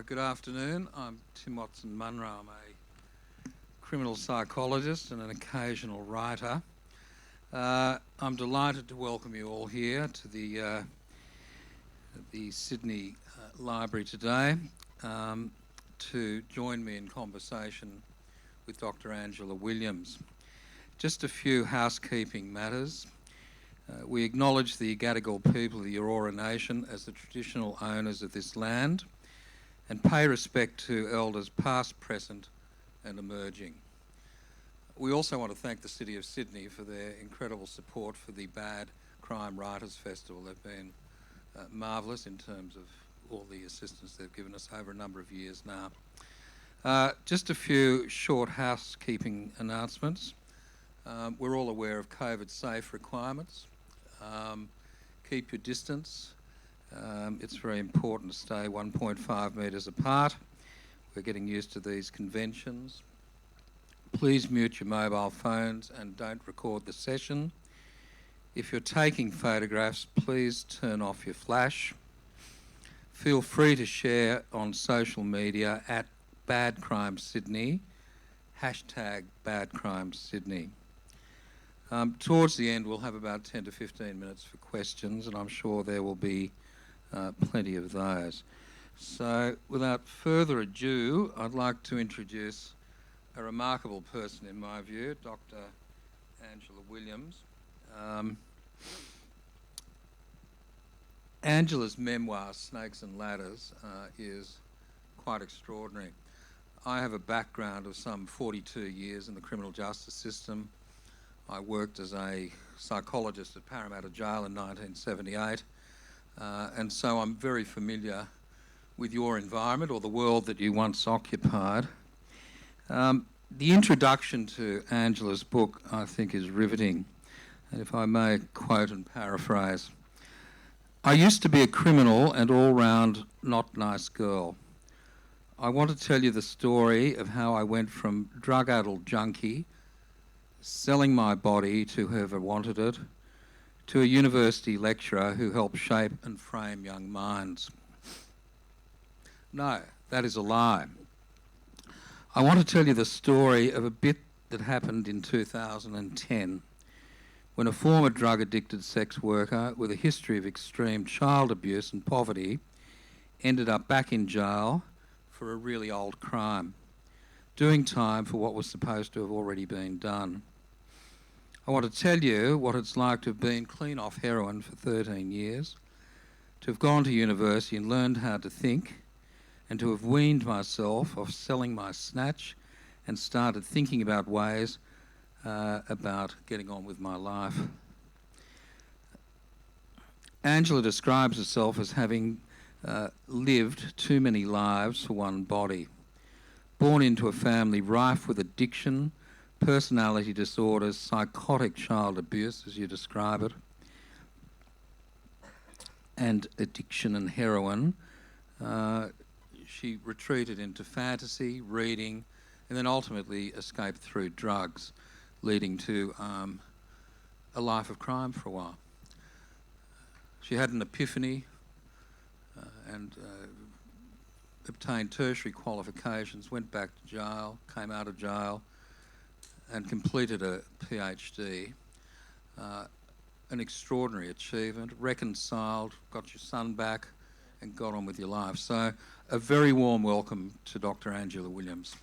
Good afternoon. I'm Tim Watson Munro. I'm a criminal psychologist and an occasional writer. I'm delighted to welcome you all here to the Sydney Library today to join me in conversation with Dr. Angela Williams. Just a few housekeeping matters. We acknowledge the Gadigal people of the Eora Nation as the traditional owners of this land and pay respect to elders past, present and emerging. We also want to thank the City of Sydney for their incredible support for the Bad Crime Writers Festival. They've been marvellous in terms of all the assistance they've given us over a number of years now. Just a few short housekeeping announcements. We're all aware of COVID safe requirements. Keep your distance. It's very important to stay 1.5 metres apart. We're getting used to these conventions. Please mute your mobile phones and don't record the session. If you're taking photographs, please turn off your flash. Feel free to share on social media at Bad Crime Sydney, #BadCrimeSydney. Towards the end, we'll have about 10 to 15 minutes for questions, and I'm sure there will be plenty of those. So, without further ado, I'd like to introduce a remarkable person in my view, Dr. Angela Williams. Angela's memoir, Snakes and Ladders, is quite extraordinary. I have a background of some 42 years in the criminal justice system. I worked as a psychologist at Parramatta Jail in 1978, and so I'm very familiar with your environment or the world that you once occupied. The introduction to Angela's book, I think, is riveting, and if I may quote and paraphrase, "I used to be a criminal and all-round not nice girl. I want to tell you the story of how I went from drug-addled junkie, selling my body to whoever wanted it, to a university lecturer who helped shape and frame young minds. No, that is a lie. I want to tell you the story of a bit that happened in 2010 when a former drug-addicted sex worker with a history of extreme child abuse and poverty ended up back in jail for a really old crime, doing time for what was supposed to have already been done. I want to tell you what it's like to have been clean off heroin for 13 years, to have gone to university and learned how to think, and to have weaned myself off selling my snatch and started thinking about ways about getting on with my life." Angela describes herself as having lived too many lives for one body, born into a family rife with addiction, personality disorders, psychotic child abuse, as you describe it, and addiction and heroin. She retreated into fantasy, reading, and then ultimately escaped through drugs, leading to a life of crime for a while. She had an epiphany and obtained tertiary qualifications, went back to jail, came out of jail, and completed a PhD. An extraordinary achievement, reconciled, got your son back, and got on with your life. So a very warm welcome to Dr. Angela Williams.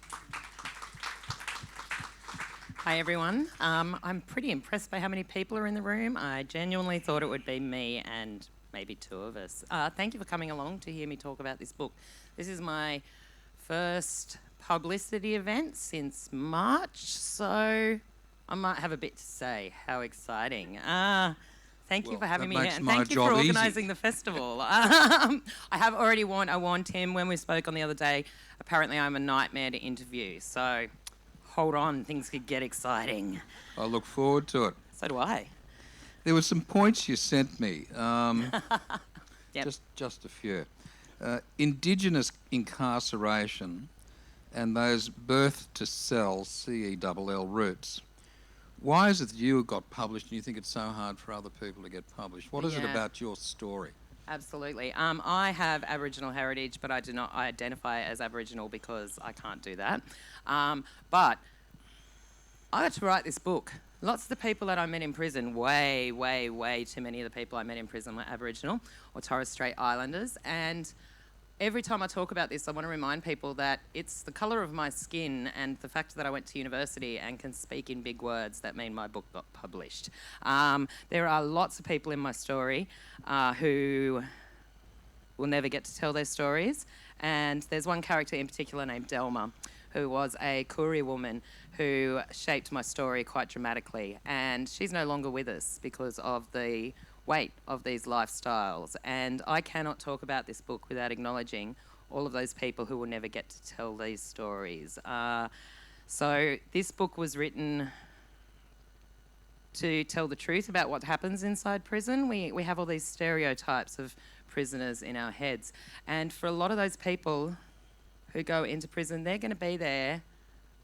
Hi everyone. I'm pretty impressed by how many people are in the room. I genuinely thought it would be me and maybe two of us. Thank you for coming along to hear me talk about this book. This is my first publicity event since March, so I might have a bit to say. How exciting. Thank you for having me here, and thank you for organising the festival. I warned Tim when we spoke on the other day, apparently I'm a nightmare to interview, so hold on, things could get exciting. I look forward to it. So do I. There were some points you sent me, Yep. just a few. Indigenous incarceration and those birth to cell, CELL roots. Why is it that you got published and you think it's so hard for other people to get published? What is it about your story? Absolutely. I have Aboriginal heritage, but I do not identify as Aboriginal because I can't do that. But I got to write this book. Lots of the people that I met in prison, way, way, way too many of the people I met in prison were Aboriginal or Torres Strait Islanders. And every time I talk about this, I want to remind people that it's the colour of my skin and the fact that I went to university and can speak in big words that mean my book got published. There are lots of people in my story who will never get to tell their stories. And there's one character in particular named Delma, who was a Koori woman who shaped my story quite dramatically. And she's no longer with us because of the weight of these lifestyles. And I cannot talk about this book without acknowledging all of those people who will never get to tell these stories. So this book was written to tell the truth about what happens inside prison. We have all these stereotypes of prisoners in our heads. And for a lot of those people who go into prison, they're going to be there.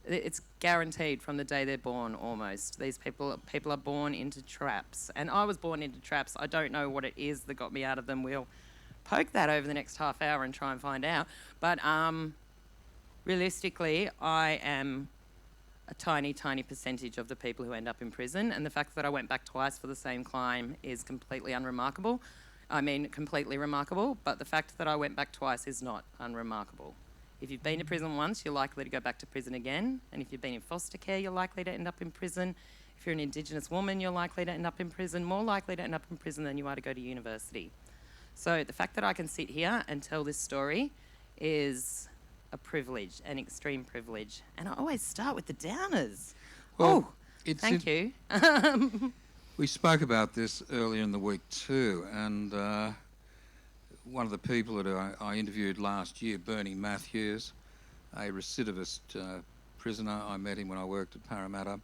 It's guaranteed from the day they're born almost. These people are born into traps. And I was born into traps. I don't know what it is that got me out of them. We'll poke that over the next half hour and try and find out. But realistically, I am a tiny, tiny percentage of the people who end up in prison. And the fact that I went back twice for the same crime is completely unremarkable. I mean, completely remarkable. But the fact that I went back twice is not unremarkable. If you've been to prison once, you're likely to go back to prison again. And if you've been in foster care, you're likely to end up in prison. If you're an Indigenous woman, you're likely to end up in prison, more likely to end up in prison than you are to go to university. So the fact that I can sit here and tell this story is a privilege, an extreme privilege. And I always start with the downers. Well, thank you. We spoke about this earlier in the week too, and one of the people that I interviewed last year, Bernie Matthews, a recidivist prisoner. I met him when I worked at Parramatta.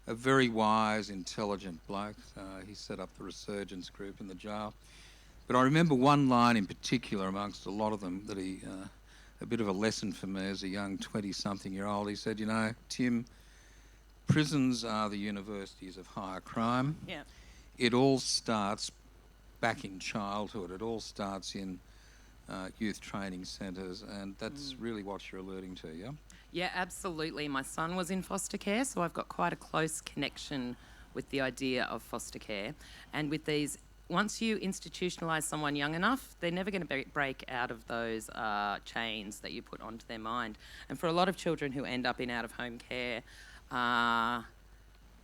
A very wise, intelligent bloke. He set up the resurgence group in the jail. But I remember one line in particular amongst a lot of them that he, a bit of a lesson for me as a young 20-something-year-old. He said, you know, Tim, prisons are the universities of higher crime. Yeah. It all starts back in childhood. It all starts in youth training centres, and that's really what you're alluding to, yeah? Yeah, absolutely. My son was in foster care, so I've got quite a close connection with the idea of foster care. And with these, once you institutionalise someone young enough, they're never going to break out of those chains that you put onto their mind. And for a lot of children who end up in out-of-home care,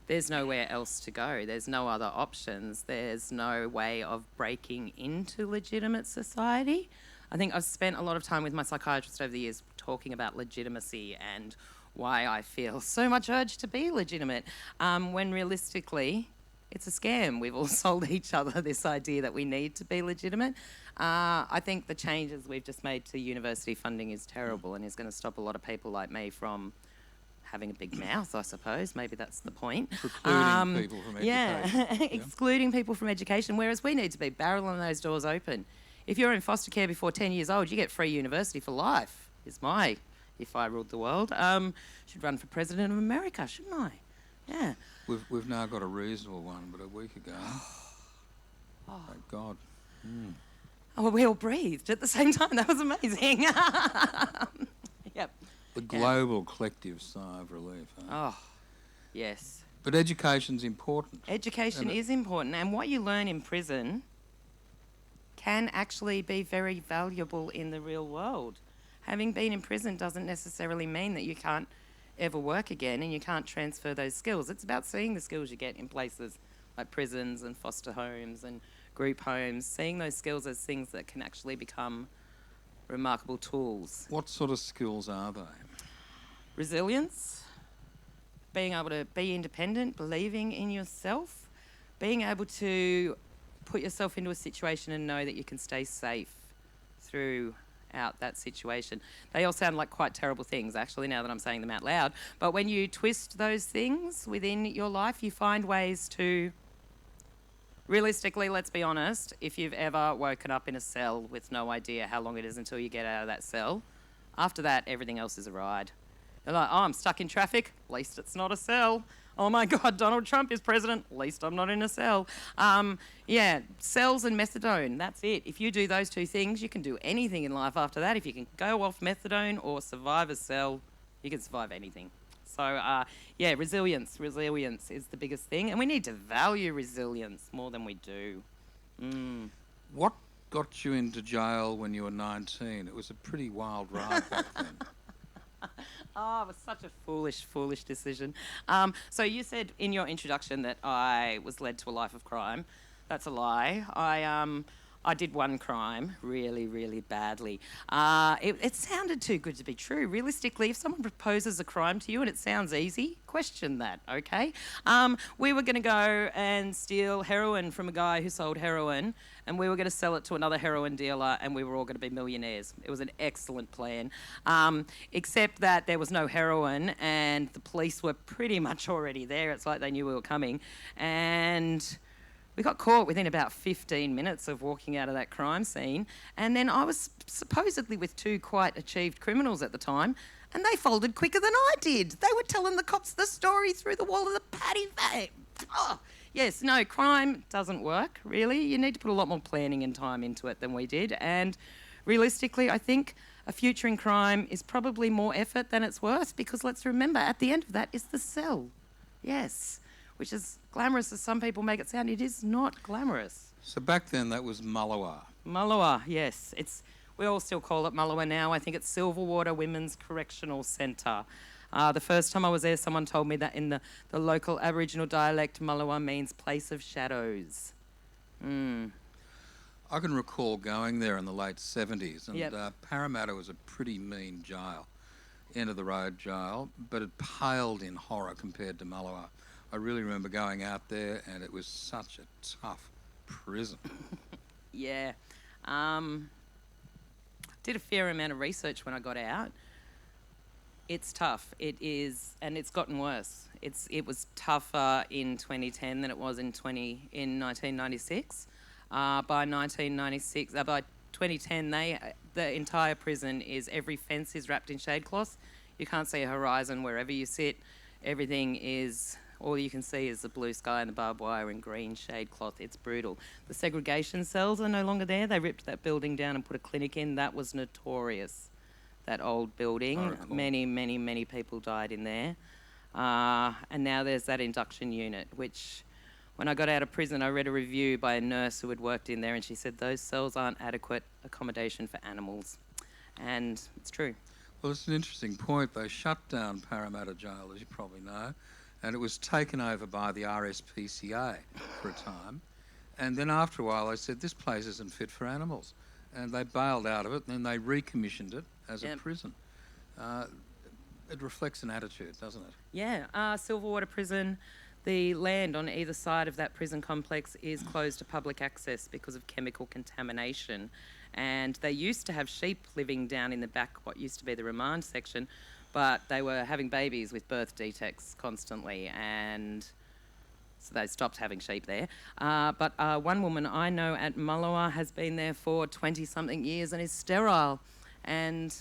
there's nowhere else to go. There's no other options. There's no way of breaking into legitimate society. I think I've spent a lot of time with my psychiatrist over the years talking about legitimacy and why I feel so much urge to be legitimate, when realistically it's a scam. We've all sold each other this idea that we need to be legitimate. I think the changes we've just made to university funding is terrible and is going to stop a lot of people like me from having a big mouth, I suppose. Maybe that's the point. Precluding people from education. Yeah, excluding people from education, whereas we need to be barreling those doors open. If you're in foster care before 10 years old, you get free university for life, is my, if I ruled the world. Should run for President of America, shouldn't I? Yeah. We've now got a reasonable one, but a week ago, thank God. Oh, we all breathed at the same time. That was amazing. Yep. The global collective sigh of relief. Huh? Oh, yes. But education's important. Education is important, and what you learn in prison can actually be very valuable in the real world. Having been in prison doesn't necessarily mean that you can't ever work again and you can't transfer those skills. It's about seeing the skills you get in places like prisons and foster homes and group homes, seeing those skills as things that can actually become remarkable tools. What sort of skills are they? Resilience, being able to be independent, believing in yourself, being able to put yourself into a situation and know that you can stay safe throughout that situation. They all sound like quite terrible things, actually, now that I'm saying them out loud. But when you twist those things within your life, you find ways to... Realistically, let's be honest, if you've ever woken up in a cell with no idea how long it is until you get out of that cell, after that, everything else is a ride. You're like, oh, I'm stuck in traffic. At least it's not a cell. Oh my God, Donald Trump is president. At least I'm not in a cell. Yeah, cells and methadone, that's it. If you do those two things, you can do anything in life after that. If you can go off methadone or survive a cell, you can survive anything. So, yeah, resilience is the biggest thing. And we need to value resilience more than we do. What got you into jail when you were 19? It was a pretty wild ride back then. Oh, it was such a foolish decision. So you said in your introduction that I was led to a life of crime. That's a lie. I did one crime really badly. It sounded too good to be true. Realistically, if someone proposes a crime to you and it sounds easy, question that, okay? We were going to go and steal heroin from a guy who sold heroin, and we were going to sell it to another heroin dealer, and we were all going to be millionaires. It was an excellent plan, except that there was no heroin, and the police were pretty much already there. It's like they knew we were coming, and we got caught within about 15 minutes of walking out of that crime scene. And then I was supposedly with two quite achieved criminals at the time, and they folded quicker than I did. They were telling the cops the story through the wall of the paddy van. Oh, yes, no, crime doesn't work, really. You need to put a lot more planning and time into it than we did. And realistically, I think a future in crime is probably more effort than it's worth, because let's remember, at the end of that is the cell. Yes. Which is glamorous as some people make it sound. It is not glamorous. So back then that was Mullowa. Mullowa, yes. We all still call it Mullowa now. I think it's Silverwater Women's Correctional Centre. The first time I was there, someone told me that in the local Aboriginal dialect, Mullowa means place of shadows. I can recall going there in the late 70s, and Yep. Parramatta was a pretty mean jail, end-of-the-road jail, but it paled in horror compared to Mullowa. I really remember going out there, and it was such a tough prison. Yeah. Did a fair amount of research when I got out. It's tough. It is, and it's gotten worse. It was tougher in 2010 than it was in 1996. By 1996, by 2010, the entire prison is, every fence is wrapped in shade cloth. You can't see a horizon wherever you sit. Everything is, all you can see is the blue sky and the barbed wire and green shade cloth. It's brutal. The segregation cells are no longer there. They ripped that building down and put a clinic in. That was notorious, that old building. Many people died in there. And now there's that induction unit, which when I got out of prison, I read a review by a nurse who had worked in there, and she said those cells aren't adequate accommodation for animals. And it's true. Well, it's an interesting point. They shut down Parramatta Jail, as you probably know, and it was taken over by the RSPCA for a time. And then after a while, they said, this place isn't fit for animals. And they bailed out of it, and then they recommissioned it as a prison. It reflects an attitude, doesn't it? Yeah. Silverwater Prison, the land on either side of that prison complex is closed to public access because of chemical contamination. And they used to have sheep living down in the back, what used to be the remand section, but they were having babies with birth defects constantly, and so they stopped having sheep there. But one woman I know at Mullowa has been there for 20-something years and is sterile, and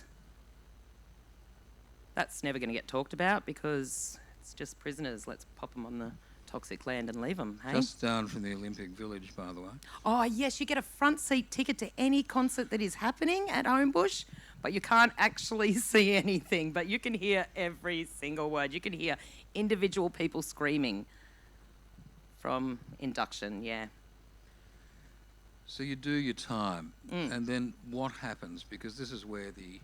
that's never going to get talked about because it's just prisoners. Let's pop them on the toxic land and leave them, hey? Just down from the Olympic Village, by the way. Oh, yes, you get a front seat ticket to any concert that is happening at Homebush, but you can't actually see anything, but you can hear every single word. You can hear individual people screaming from induction, yeah. So you do your time, and then what happens? Because this is where the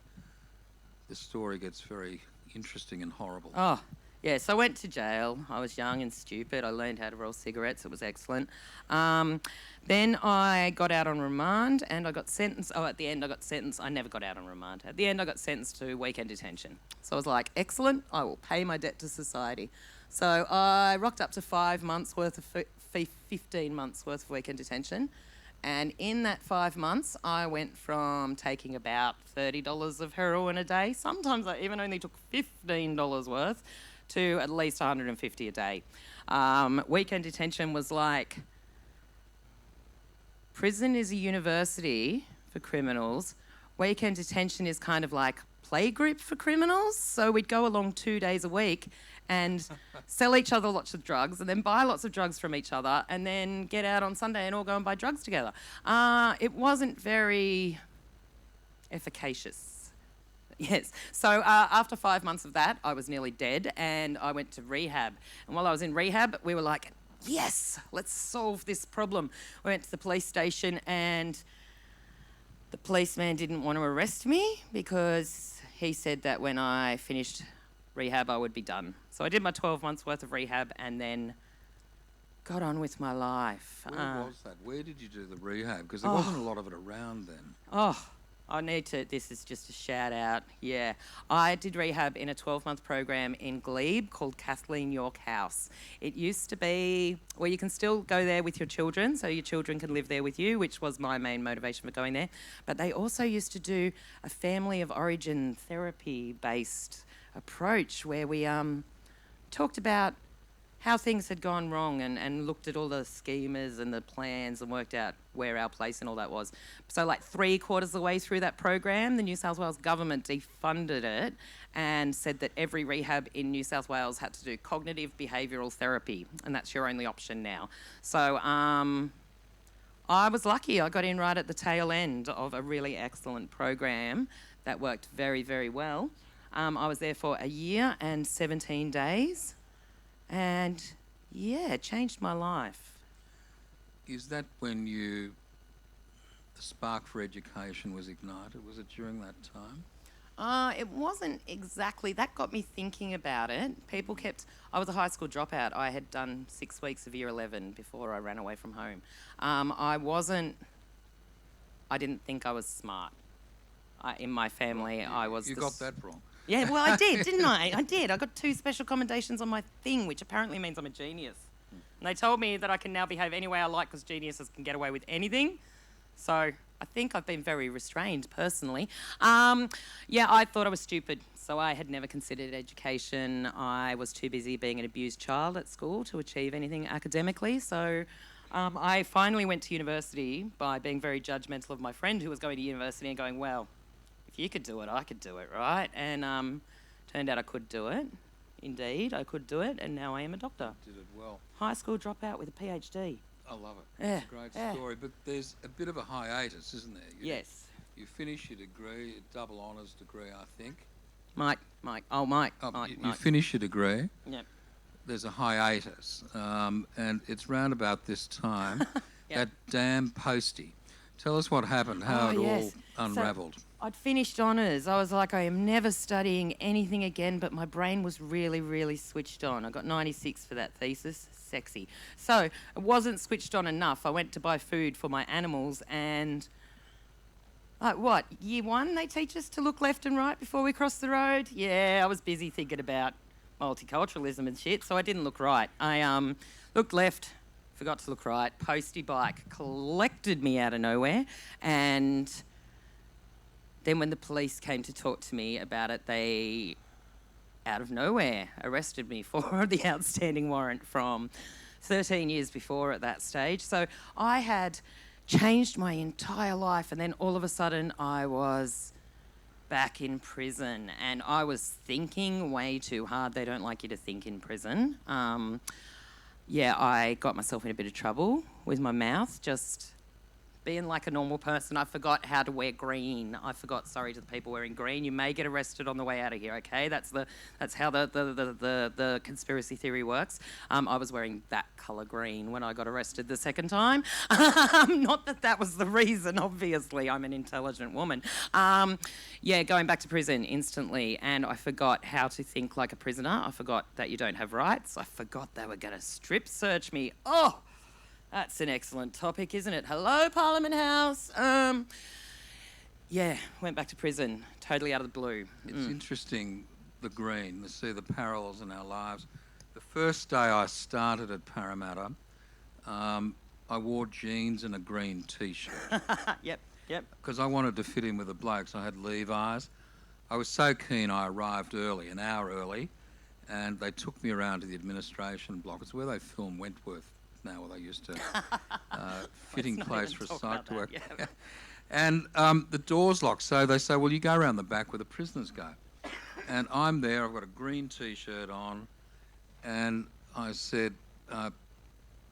story gets very interesting and horrible. Oh, yeah, so I went to jail. I was young and stupid. I learned how to roll cigarettes. It was excellent. Then I got out on remand and I got sentenced. Oh, at the end I got sentenced. I never got out on remand. At the end I got sentenced to weekend detention. So I was like, excellent, I will pay my debt to society. So I rocked up to 5 months worth of 15 months worth of weekend detention. And in that 5 months, I went from taking about $30 of heroin a day, sometimes I even only took $15 worth, to at least $150 a day. Weekend detention was like, prison is a university for criminals. Weekend detention is kind of like playgroup for criminals. So we'd go along 2 days a week and sell each other lots of drugs and then buy lots of drugs from each other and then get out on Sunday and all go and buy drugs together. It wasn't very efficacious. Yes. So after 5 months of that, I was nearly dead and I went to rehab. And while I was in rehab, we were like, yes, let's solve this problem. We went to the police station and the policeman didn't want to arrest me because he said that when I finished rehab, I would be done. So I did my 12 months worth of rehab and then got on with my life. Where was that? Where did you do the rehab? Because there wasn't a lot of it around then. This is just a shout out. Yeah. I did rehab in a 12-month program in Glebe called Kathleen York House. It used to be where you can still go there with your children, so your children can live there with you, which was my main motivation for going there. But they also used to do a family of origin therapy-based approach where we talked about how things had gone wrong and looked at all the schemas and the plans and worked out where our place and all that was. So like 3/4 of the way through that program, the New South Wales government defunded it and said that every rehab in New South Wales had to do cognitive behavioural therapy, and that's your only option now. So I was lucky. I got in right at the tail end of a really excellent program that worked very, very well. I was there for a year and 17 days. And yeah, it changed my life. Is that when the spark for education was ignited? Was it during that time? It wasn't exactly. That got me thinking about it. I was a high school dropout. I had done 6 weeks of year 11 before I ran away from home. I didn't think I was smart. In my family, I was... You got that wrong. Yeah, well, I did, didn't I? I did. I got 2 special commendations on my thing, which apparently means I'm a genius. And they told me that I can now behave any way I like because geniuses can get away with anything. So I think I've been very restrained personally. I thought I was stupid. So I had never considered education. I was too busy being an abused child at school to achieve anything academically. So I finally went to university by being very judgmental of my friend who was going to university and going, well, if you could do it, I could do it, right? And turned out I could do it. Indeed, I could do it, and now I am a doctor. You did it well. High school dropout with a PhD. I love it. Yeah. It's a great story, but there's a bit of a hiatus, isn't there? Yes. You finish your degree, a double honours degree, I think. Mike. You finish your degree. Yep. There's a hiatus, and it's round about this time. Yep. That damn postie. Tell us what happened, how it all unravelled. So I'd finished honours. I was like, I am never studying anything again, but my brain was really, really switched on. I got 96 for that thesis. Sexy. So it wasn't switched on enough. I went to buy food for my animals and... Year 1, they teach us to look left and right before we cross the road? Yeah, I was busy thinking about multiculturalism and shit, so I didn't look right. I looked left, forgot to look right. Postie bike collected me out of nowhere, and then when the police came to talk to me about it, they, out of nowhere, arrested me for the outstanding warrant from 13 years before at that stage. So I had changed my entire life, and then all of a sudden I was back in prison, and I was thinking way too hard. They don't like you to think in prison. I got myself in a bit of trouble with my mouth, just being like a normal person. I forgot how to wear green. Sorry to the people wearing green. You may get arrested on the way out of here, okay? That's how the conspiracy theory works. I was wearing that colour green when I got arrested the second time. Not that was the reason, obviously. I'm an intelligent woman. Going back to prison instantly, and I forgot how to think like a prisoner. I forgot that you don't have rights. I forgot they were going to strip search me. Oh! That's an excellent topic, isn't it? Hello, Parliament House. Went back to prison, totally out of the blue. It's interesting, the green, to see the parallels in our lives. The first day I started at Parramatta, I wore jeans and a green T-shirt. Yep. Because I wanted to fit in with the blokes. I had Levi's. I was so keen I arrived early, an hour early, and they took me around to the administration block. It's where they film Wentworth now, where they used to fitting place for a psych to work. Yeah. And the door's locked, so they say, well, you go around the back where the prisoners go. And I'm there, I've got a green T-shirt on, and I said,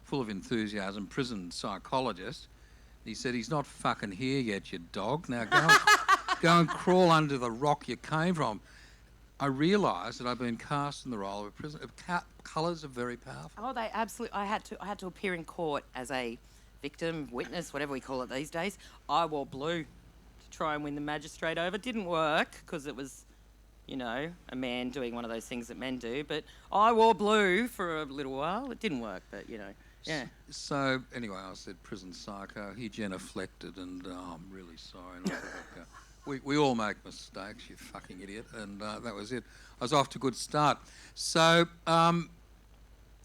full of enthusiasm, prison psychologist. He said, he's not fucking here yet, you dog. Now go and crawl under the rock you came from. I realised that I've been cast in the role of a prisoner. Colours are very powerful. Oh, they absolutely. I had to appear in court as a victim, witness, whatever we call it these days. I wore blue to try and win the magistrate over. Didn't work because it was, you know, a man doing one of those things that men do. But I wore blue for a little while. It didn't work, but, you know, yeah. So, anyway, I said prison psycho. He genuflected and, I'm really sorry. And I said, we all make mistakes, you fucking idiot. And that was it. I was off to a good start. So,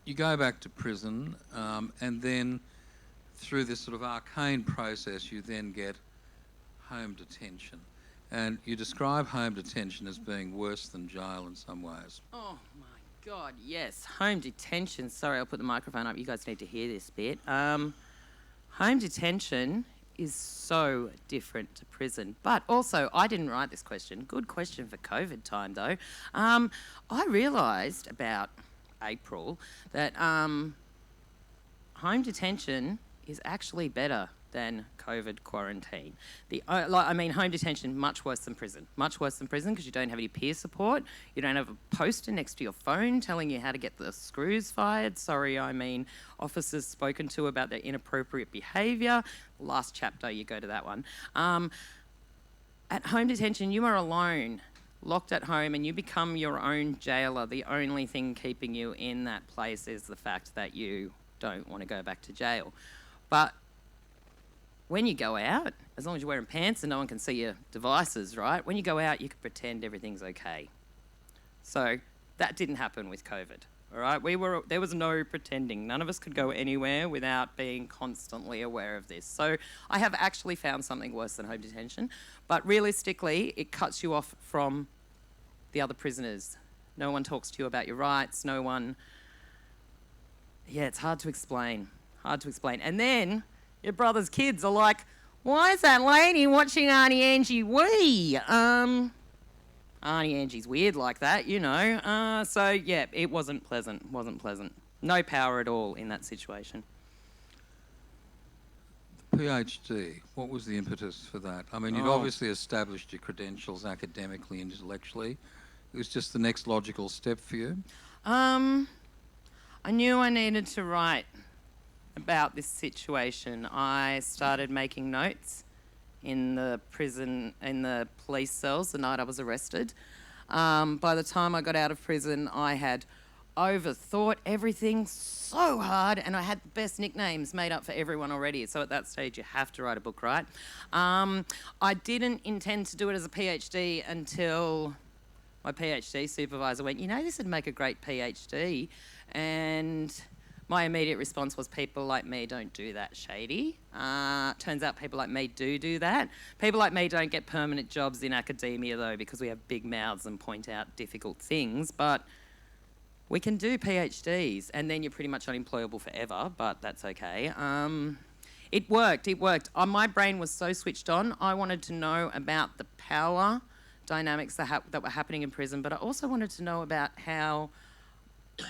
you go back to prison and then through this sort of arcane process, you then get home detention. And you describe home detention as being worse than jail in some ways. Oh, my God, yes. Home detention. Sorry, I'll put the microphone up. You guys need to hear this bit. Home detention is so different to prison. But also, I didn't write this question. Good question for COVID time, though. I realised about April that home detention is actually better than COVID quarantine. Home detention, much worse than prison. Much worse than prison because you don't have any peer support. You don't have a poster next to your phone telling you how to get the screws fired. Officers spoken to about their inappropriate behaviour. Last chapter, you go to that one. At home detention, you are alone, locked at home, and you become your own jailer. The only thing keeping you in that place is the fact that you don't want to go back to jail. But when you go out, as long as you're wearing pants and no one can see your devices, right? When you go out, you can pretend everything's okay. So that didn't happen with COVID, all right? There was no pretending. None of us could go anywhere without being constantly aware of this. So I have actually found something worse than home detention, but realistically, it cuts you off from the other prisoners. No one talks to you about your rights. No one... Yeah, it's hard to explain. And then your brother's kids are like, why is that lady watching Auntie Angie wee? Auntie Angie's weird like that, you know. So, yeah, it wasn't pleasant. No power at all in that situation. The PhD, what was the impetus for that? I mean, you'd obviously established your credentials academically, intellectually. It was just the next logical step for you? I knew I needed to write about this situation. I started making notes in the prison, in the police cells the night I was arrested. By the time I got out of prison, I had overthought everything so hard, and I had the best nicknames made up for everyone already. So at that stage, you have to write a book, right? I didn't intend to do it as a PhD until my PhD supervisor went, you know, this would make a great PhD. And my immediate response was, people like me don't do that, shady. Turns out people like me do that. People like me don't get permanent jobs in academia, though, because we have big mouths and point out difficult things. But we can do PhDs, and then you're pretty much unemployable forever, but that's okay. It worked. My brain was so switched on. I wanted to know about the power dynamics that were happening in prison, but I also wanted to know about how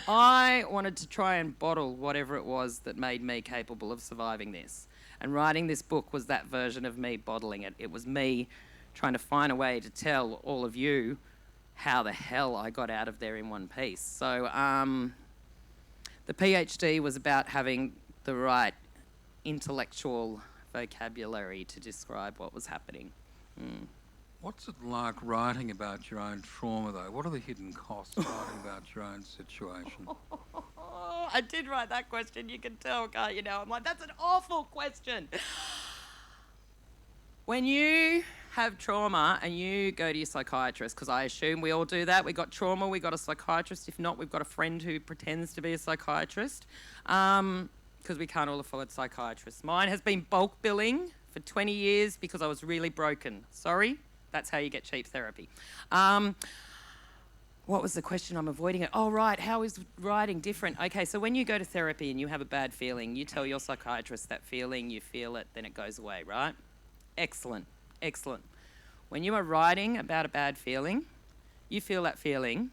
I wanted to try and bottle whatever it was that made me capable of surviving this. And writing this book was that version of me bottling it. It was me trying to find a way to tell all of you how the hell I got out of there in one piece. So the PhD was about having the right intellectual vocabulary to describe what was happening. What's it like writing about your own trauma, though? What are the hidden costs of writing about your own situation? I did write that question, you can tell, can't you now? I'm like, that's an awful question. When you have trauma and you go to your psychiatrist, because I assume we all do that, we got trauma, we got a psychiatrist. If not, we've got a friend who pretends to be a psychiatrist, because we can't all afford psychiatrists. Mine has been bulk billing for 20 years because I was really broken. Sorry? That's how you get cheap therapy. What was the question? I'm avoiding it. Oh, right. How is writing different? Okay, so when you go to therapy and you have a bad feeling, you tell your psychiatrist that feeling, you feel it, then it goes away, right? Excellent. When you are writing about a bad feeling, you feel that feeling,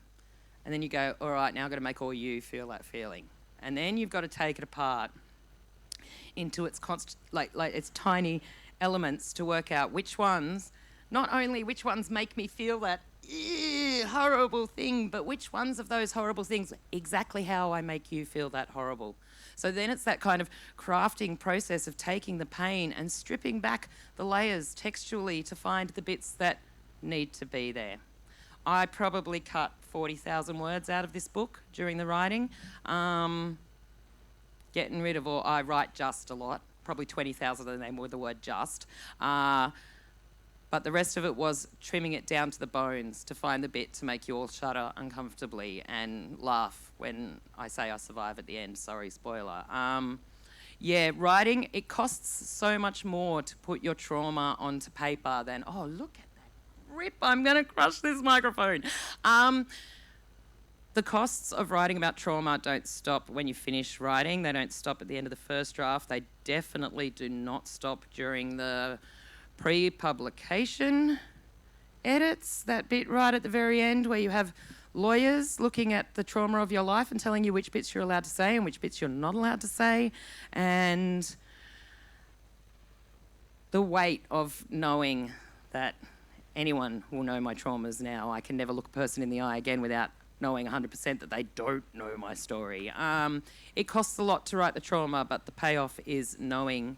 And then you go, all right, now I've got to make all you feel that feeling. And then you've got to take it apart into its its tiny elements to work out which ones, not only which ones make me feel that horrible thing, but which ones of those horrible things exactly how I make you feel that horrible. So then it's that kind of crafting process of taking the pain and stripping back the layers textually to find the bits that need to be there. I probably cut 40,000 words out of this book during the writing. Getting rid of all, I write just a lot, probably 20,000 of them were the word just. But the rest of it was trimming it down to the bones to find the bit to make you all shudder uncomfortably and laugh when I say I survive at the end. Sorry, spoiler. Writing, it costs so much more to put your trauma onto paper than, oh, look at that rip, I'm going to crush this microphone. The costs of writing about trauma don't stop when you finish writing. They don't stop at the end of the first draft. They definitely do not stop during the pre-publication edits, that bit right at the very end where you have lawyers looking at the trauma of your life and telling you which bits you're allowed to say and which bits you're not allowed to say. And the weight of knowing that anyone will know my traumas now. I can never look a person in the eye again without knowing 100% that they don't know my story. It costs a lot to write the trauma, but the payoff is knowing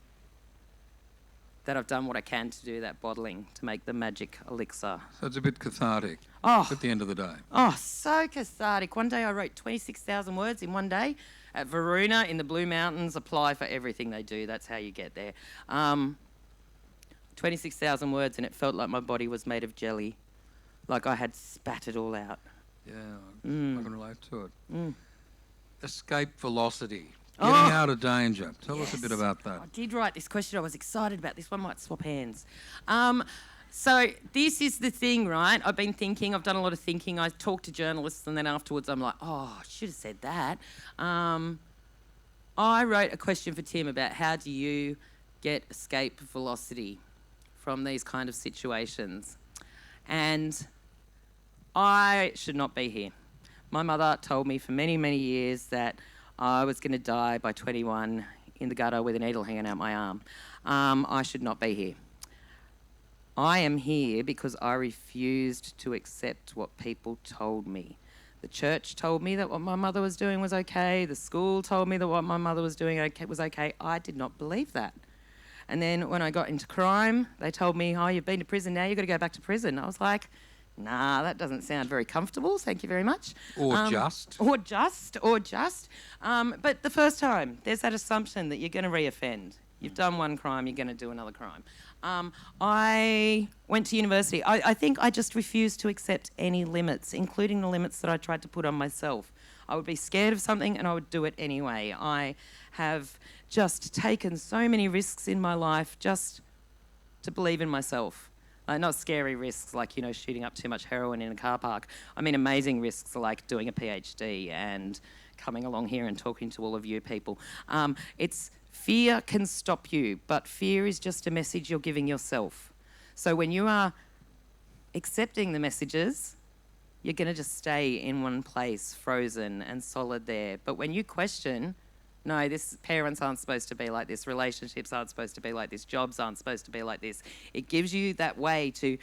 that I've done what I can to do that bottling, to make the magic elixir. So it's a bit cathartic at the end of the day. Oh, so cathartic. One day I wrote 26,000 words in one day at Varuna in the Blue Mountains. Apply for everything they do. That's how you get there. 26,000 words, and it felt like my body was made of jelly, like I had spat it all out. Yeah, I can relate to it. Escape velocity. Oh. Getting out of danger. Tell us a bit about that. I did write this question. I was excited about this one. Might swap hands. So this is the thing, right? I've been thinking. I've done a lot of thinking. I talk to journalists, and then afterwards I'm like, oh, I should have said that. I wrote a question for Tim about how do you get escape velocity from these kind of situations. And I should not be here. My mother told me for many, many years that I was going to die by 21 in the gutter with a needle hanging out my arm. I should not be here. I am here because I refused to accept what people told me. The church told me that what my mother was doing was okay. The school told me that what my mother was doing was okay. I did not believe that. And then when I got into crime, they told me, oh, you've been to prison now, you've got to go back to prison. I was like, nah, that doesn't sound very comfortable. Thank you very much. Or just. But the first time, there's that assumption that you're going to reoffend. You've done one crime, you're going to do another crime. I went to university. I think I just refused to accept any limits, including the limits that I tried to put on myself. I would be scared of something and I would do it anyway. I have just taken so many risks in my life just to believe in myself. Not scary risks like, shooting up too much heroin in a car park. I mean amazing risks like doing a PhD and coming along here and talking to all of you people. Fear can stop you, but fear is just a message you're giving yourself. So when you are accepting the messages, you're going to just stay in one place, frozen and solid there. But when you question, no, parents aren't supposed to be like this, relationships aren't supposed to be like this, jobs aren't supposed to be like this. It gives you that way to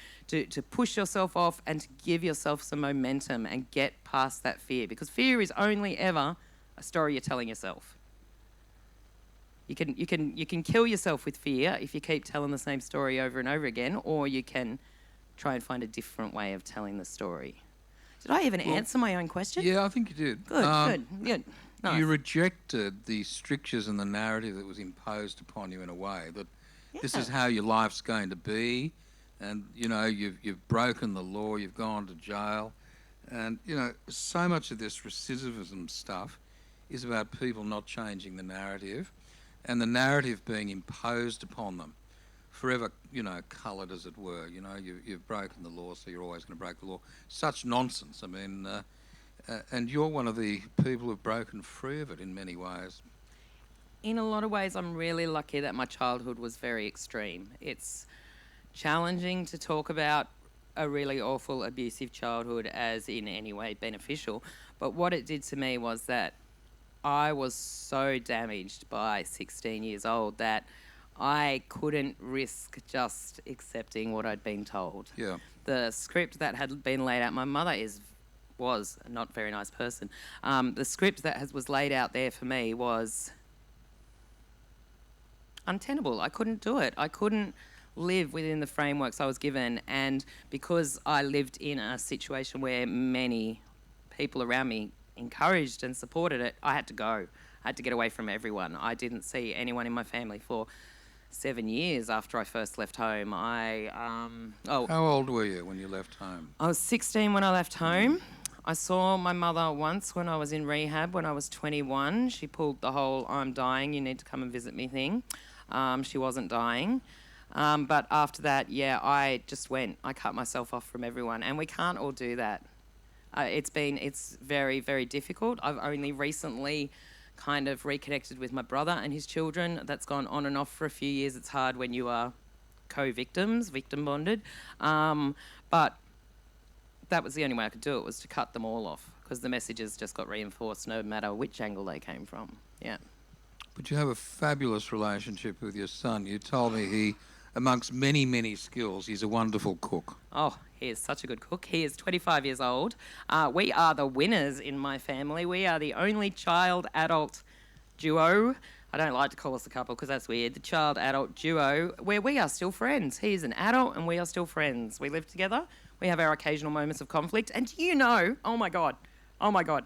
push yourself off and to give yourself some momentum and get past that fear, because fear is only ever a story you're telling yourself. You can kill yourself with fear if you keep telling the same story over and over again, or you can try and find a different way of telling the story. Did I even answer my own question? Yeah, I think you did. Good. Nice. You rejected the strictures and the narrative that was imposed upon you in a way that this is how your life's going to be, and you've broken the law, you've gone to jail, and so much of this recidivism stuff is about people not changing the narrative, and the narrative being imposed upon them, forever, coloured as it were. You've broken the law, so you're always going to break the law. Such nonsense. I mean. And you're one of the people who've broken free of it in many ways. In a lot of ways, I'm really lucky that my childhood was very extreme. It's challenging to talk about a really awful abusive childhood as in any way beneficial, but what it did to me was that I was so damaged by 16 years old that I couldn't risk just accepting what I'd been told. Yeah. The script that had been laid out, my mother was a not very nice person. The script that was laid out there for me was untenable. I couldn't do it. I couldn't live within the frameworks I was given, and because I lived in a situation where many people around me encouraged and supported it, I had to go. I had to get away from everyone. I didn't see anyone in my family for 7 years after I first left home. How old were you when you left home? I was 16 when I left home. I saw my mother once when I was in rehab when I was 21. She pulled the whole "I'm dying, you need to come and visit me" thing. She wasn't dying. But after that, I just went. I cut myself off from everyone, and we can't all do that. It's very, very difficult. I've only recently kind of reconnected with my brother and his children. That's gone on and off for a few years. It's hard when you are co-victims, victim bonded. But that was the only way I could do it, was to cut them all off, because the messages just got reinforced no matter which angle they came from. Yeah. But you have a fabulous relationship with your son. You told me he, amongst many, many skills, he's a wonderful cook. Oh, he is such a good cook. He is 25 years old. We are the winners in my family. We are the only child-adult duo. I don't like to call us a couple because that's weird. The child-adult duo where we are still friends. He is an adult and we are still friends. We live together. We have our occasional moments of conflict. And oh my God,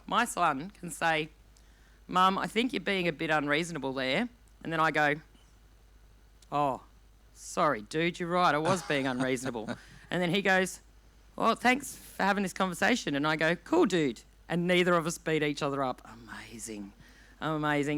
my son can say, "Mum, I think you're being a bit unreasonable there." And then I go, "Oh, sorry, dude, you're right. I was being unreasonable." And then he goes, "Well, thanks for having this conversation." And I go, "Cool, dude." And neither of us beat each other up. Amazing.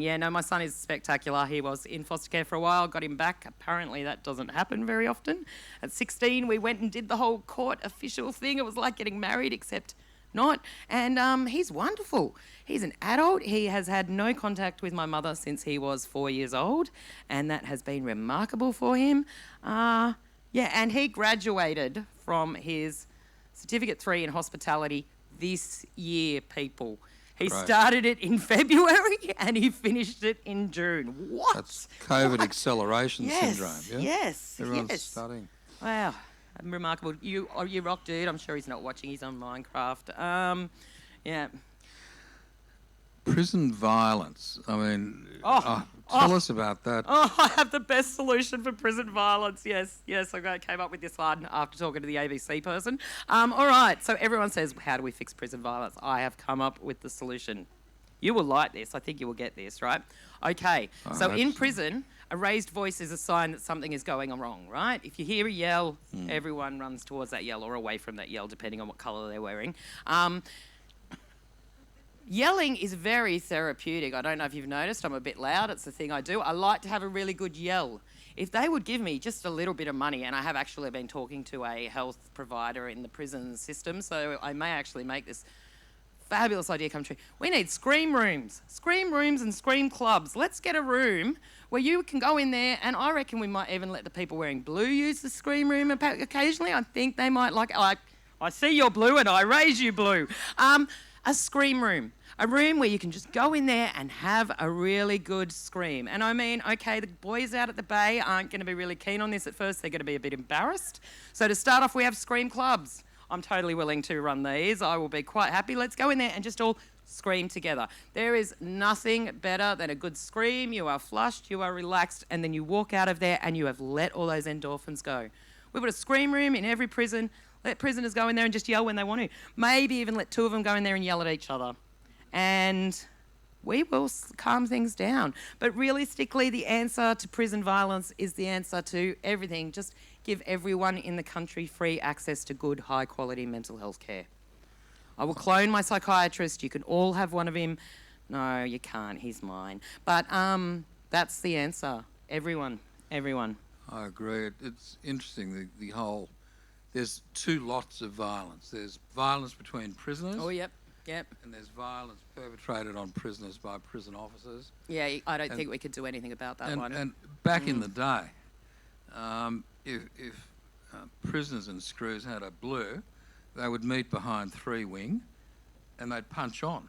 Yeah, no, my son is spectacular. He was in foster care for a while, got him back. Apparently that doesn't happen very often. At 16, we went and did the whole court official thing. It was like getting married, except not. And he's wonderful. He's an adult. He has had no contact with my mother since he was 4 years old, and that has been remarkable for him. And he graduated from his Certificate 3 in hospitality this year, people. He started it in February and he finished it in June. What? That's COVID acceleration syndrome, yeah? Yes, Everyone's studying. Wow, remarkable. You rock, dude. I'm sure he's not watching. He's on Minecraft. Yeah. Prison violence. I mean, tell us about that. Oh, I have the best solution for prison violence. Yes, I came up with this one after talking to the ABC person. All right, so everyone says, how do we fix prison violence? I have come up with the solution. You will like this. I think you will get this, right? Okay, so in prison, a raised voice is a sign that something is going wrong, right? If you hear a yell, everyone runs towards that yell or away from that yell, depending on what colour they're wearing. Yelling is very therapeutic. I don't know if you've noticed, I'm a bit loud. It's the thing I do. I like to have a really good yell. If they would give me just a little bit of money, and I have actually been talking to a health provider in the prison system, so I may actually make this fabulous idea come true. We need scream rooms and scream clubs. Let's get a room where you can go in there, and I reckon we might even let the people wearing blue use the scream room occasionally. I think they might like, I see you're blue and I raise you blue. A scream room. A room where you can just go in there and have a really good scream. And I mean, okay, the boys out at the bay aren't going to be really keen on this at first. They're going to be a bit embarrassed. So to start off, we have scream clubs. I'm totally willing to run these. I will be quite happy. Let's go in there and just all scream together. There is nothing better than a good scream. You are flushed, you are relaxed, and then you walk out of there and you have let all those endorphins go. We've got a scream room in every prison. Let prisoners go in there and just yell when they want to. Maybe even let two of them go in there and yell at each other. And we will calm things down. But realistically, the answer to prison violence is the answer to everything. Just give everyone in the country free access to good, high-quality mental health care. I will clone my psychiatrist. You can all have one of him. No, you can't. He's mine. But that's the answer. Everyone. I agree. It's interesting, the whole... There's two lots of violence. There's violence between prisoners. Oh, yep. And there's violence perpetrated on prisoners by prison officers. Yeah, I don't think we could do anything about that one. And back in the day, if prisoners and screws had a blue, they would meet behind three wing and they'd punch on.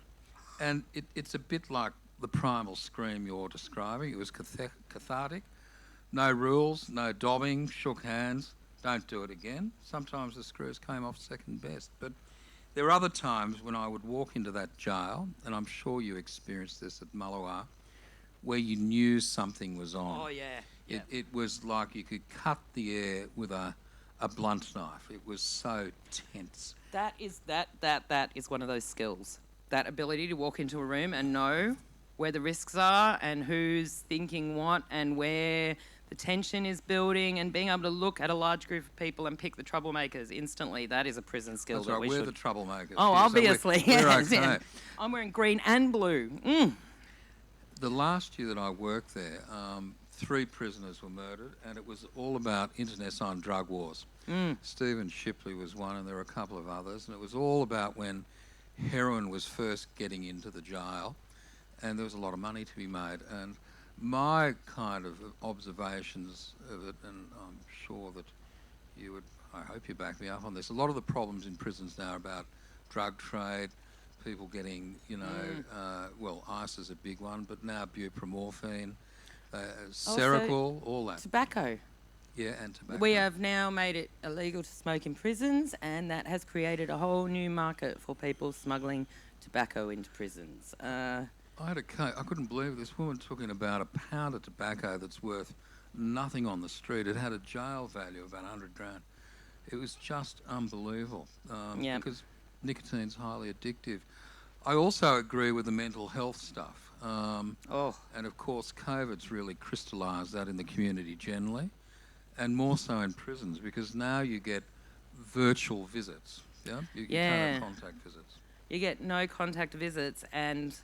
And it's a bit like the primal scream you're describing. It was cathartic. No rules, no dobbing, shook hands, don't do it again. Sometimes the screws came off second best. But there were other times when I would walk into that jail, and I'm sure you experienced this at Mulluwa, where you knew something was on. Oh, yeah. It was like you could cut the air with a blunt knife. It was so tense. That is one of those skills. That ability to walk into a room and know where the risks are and who's thinking what and where the tension is building, and being able to look at a large group of people and pick the troublemakers instantly. That is a prison skill. That's right, we're the troublemakers. Oh, yeah, obviously. So we're Yes, okay. yeah. I'm wearing green and blue. The last year that I worked there, 3 prisoners were murdered, and it was all about internecine drug wars. Stephen Shipley was one, and there were a couple of others, and it was all about when heroin was first getting into the jail, and there was a lot of money to be made. And my kind of observations of it, and I'm sure that you would, I hope you back me up on this, a lot of the problems in prisons now are about drug trade, people getting, well, ice is a big one, but now buprenorphine, Seroquel, all that. Tobacco. Yeah, and tobacco. We have now made it illegal to smoke in prisons, and that has created a whole new market for people smuggling tobacco into prisons. I had a case, I couldn't believe it. This woman talking about a pound of tobacco that's worth nothing on the street. It had a jail value of about 100 grand. It was just unbelievable because nicotine's highly addictive. I also agree with the mental health stuff. And of course, COVID's really crystallised that in the community generally, and more so in prisons, because now you get virtual visits. Yeah, you can't have contact visits. You get no contact visits, and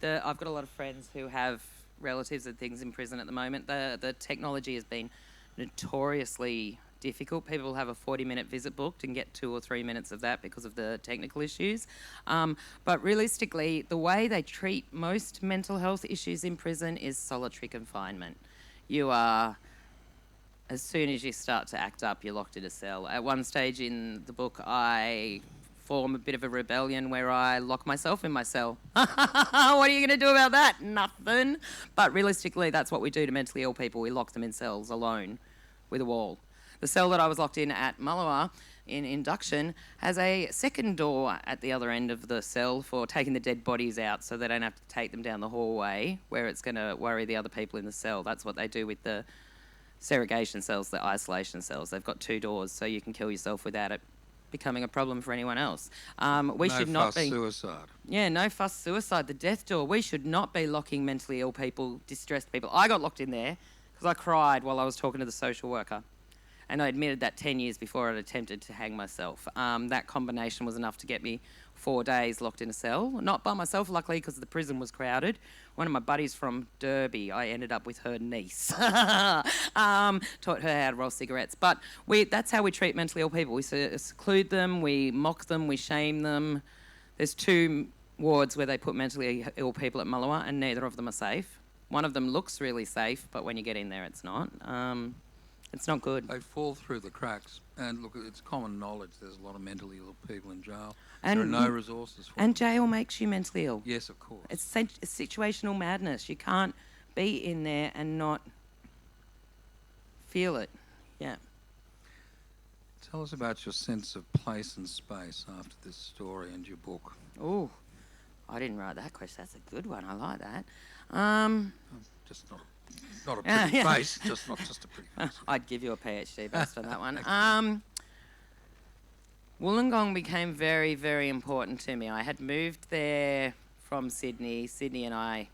I've got a lot of friends who have relatives and things in prison at the moment. The technology has been notoriously difficult. People have a 40-minute visit booked and get 2 or 3 minutes of that because of the technical issues. But realistically, the way they treat most mental health issues in prison is solitary confinement. You are, as soon as you start to act up, you're locked in a cell. At one stage in the book, I form a bit of a rebellion where I lock myself in my cell. What are you going to do about that? Nothing. But realistically, that's what we do to mentally ill people. We lock them in cells alone with a wall. The cell that I was locked in at Mulluwa in induction has a second door at the other end of the cell for taking the dead bodies out so they don't have to take them down the hallway where it's going to worry the other people in the cell. That's what they do with the segregation cells, the isolation cells. They've got 2 doors so you can kill yourself without it becoming a problem for anyone else. We should not be... suicide. Yeah, no fuss suicide, the death door. We should not be locking mentally ill people, distressed people. I got locked in there because I cried while I was talking to the social worker. And I admitted that 10 years before I'd attempted to hang myself. That combination was enough to get me 4 days locked in a cell. Not by myself, luckily, because the prison was crowded. One of my buddies from Derby, I ended up with her niece. Taught her how to roll cigarettes. But that's how we treat mentally ill people. We seclude them, we mock them, we shame them. There's 2 wards where they put mentally ill people at Mulluwa, and neither of them are safe. One of them looks really safe, but when you get in there, it's not. It's not good. They fall through the cracks. And look, it's common knowledge there's a lot of mentally ill people in jail. And there are no resources for them. And jail makes you mentally ill. Yes, of course. It's situational madness. You can't be in there and not feel it. Yeah. Tell us about your sense of place and space after this story and your book. Oh, I didn't write that question. That's a good one. I like that. Just not a pretty face, not just a pretty face. I'd give you a PhD based on that one. Wollongong became very, very important to me. I had moved there from Sydney. Sydney and I,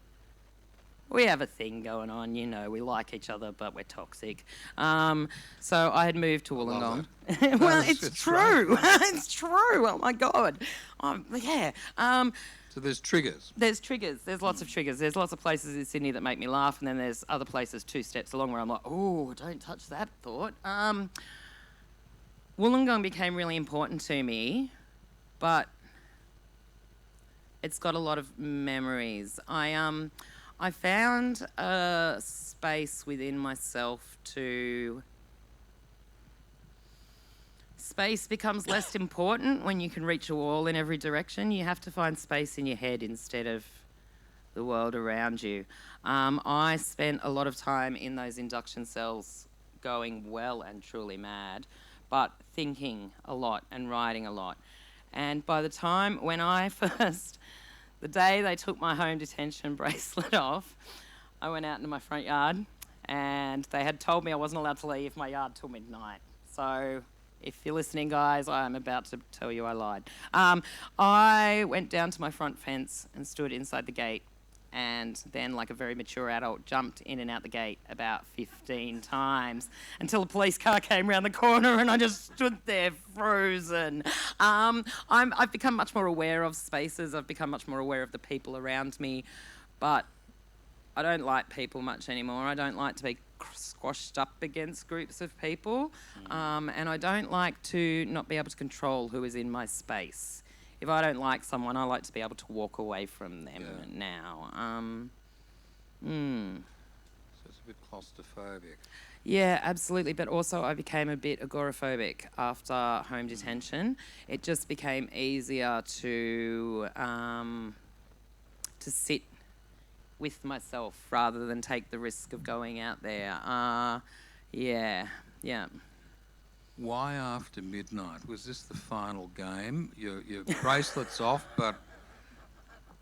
we have a thing going on, we like each other, but we're toxic. So I had moved to Wollongong. Well, it's true. It's true. Oh my God. Yeah. So there's triggers. There's triggers. There's lots of triggers. There's lots of places in Sydney that make me laugh, and then there's other places 2 steps along where I'm like, oh, don't touch that thought. Wollongong became really important to me, but it's got a lot of memories. I found a space within myself to Space becomes less important when you can reach a wall in every direction. You have to find space in your head instead of the world around you. I spent a lot of time in those induction cells going well and truly mad, but thinking a lot and writing a lot. And by the time when I the day they took my home detention bracelet off, I went out into my front yard and they had told me I wasn't allowed to leave my yard till midnight. So if you're listening, guys, I'm about to tell you I lied. I went down to my front fence and stood inside the gate, and then, like a very mature adult, jumped in and out the gate about 15 times until a police car came around the corner and I just stood there frozen. I've become much more aware of spaces. I've become much more aware of the people around me, but I don't like people much anymore. I don't like to be squashed up against groups of people, and I don't like to not be able to control who is in my space. If I don't like someone, I like to be able to walk away from them now. So it's a bit claustrophobic. Yeah, absolutely. But also I became a bit agoraphobic after home detention. It just became easier to sit with myself rather than take the risk of going out there. Yeah. Why after midnight? Was this the final game? Your bracelet's off, but